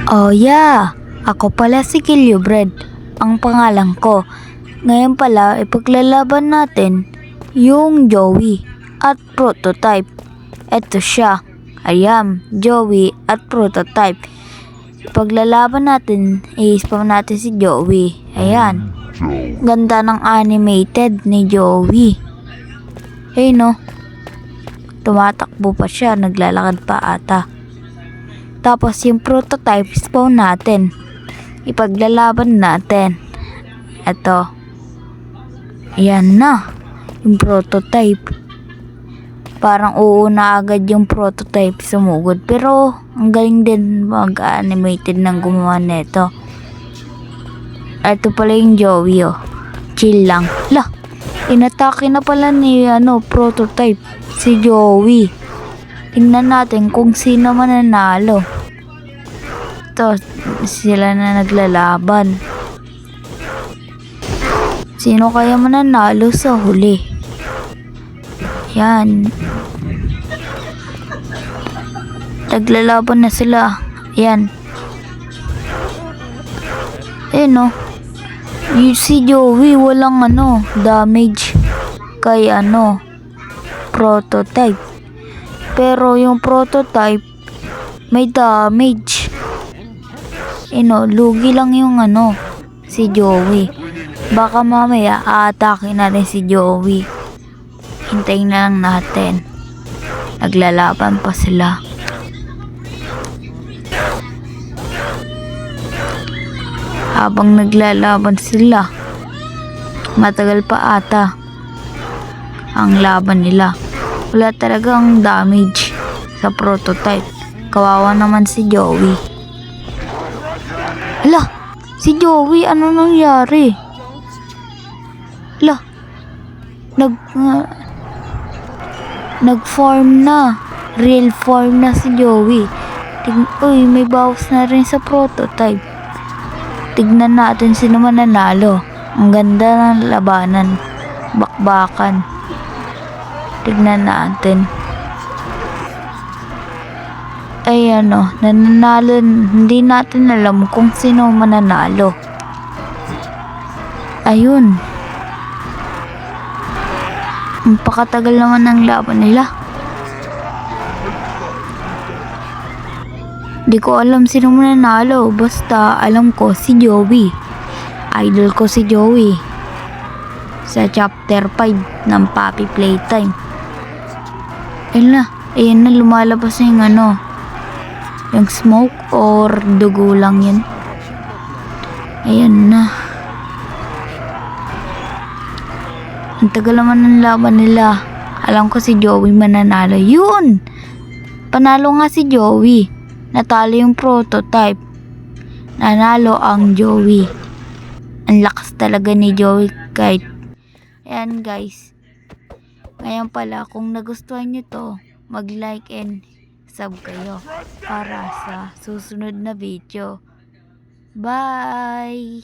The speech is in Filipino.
Oh yeah, ako pala si Killiobred, ang pangalan ko. Ngayon pala ipaglalaban natin yung Joey at Prototype. Eto siya, ayan, Joey at Prototype. Ipaglalaban natin, i-spam natin si Joey. Ayan, ganda ng animated ni Joey. Hey no, tumatakbo pa siya, naglalakad pa ata. Tapos yung Prototype spawn natin. Ipaglalaban natin. Ito. Ayan na. Yung Prototype. Parang uuna agad yung Prototype sumugod. Pero ang galing din mag-animated ng gumawa nito. Ito pala yung Joey oh. Chill lang. Lah. Inatake na pala ni Prototype si Joey. Tingnan natin kung sino mananalo. Ito, sila na naglalaban. Sino kaya mananalo sa huli? Yan. Naglalaban na sila. Yan. No. Si Joey walang damage kay Prototype. Pero yung Prototype may damage. Lugi lang yung si Joey. Baka mamaya aatake na rin si Joey. Hintayin na lang natin. Naglalaban pa sila. Habang naglalaban sila, matagal pa ata ang laban nila. Wala talagang damage sa Prototype. Kawawa naman si Joey. Hala, si Joey, ano nangyari? Hala, nag-form na. Real form na si Joey. Uy, may bawas na rin sa Prototype. Tignan natin sino mananalo. Ang ganda ng labanan. Bakbakan. Tignan natin. Ay nananalo. Hindi natin alam kung sino mananalo. Ayun. Pakatagal naman ng laban nila. Di ko alam sino mananalo. Basta alam ko si Joey. Idol ko si Joey. Sa chapter 5 ng Puppy Playtime. Ayan na lumalabas yung yung smoke or dugo lang yun. Ayan na. Ang tagal naman ng laban nila. Alam ko si Joey mananalo. Yun! Panalo nga si Joey. Natalo yung Prototype. Nanalo ang Joey. Ang lakas talaga ni Joey kahit. Ayan guys. Ngayon pala kung nagustuhan nyo to, mag-like and sub kayo para sa susunod na video. Bye!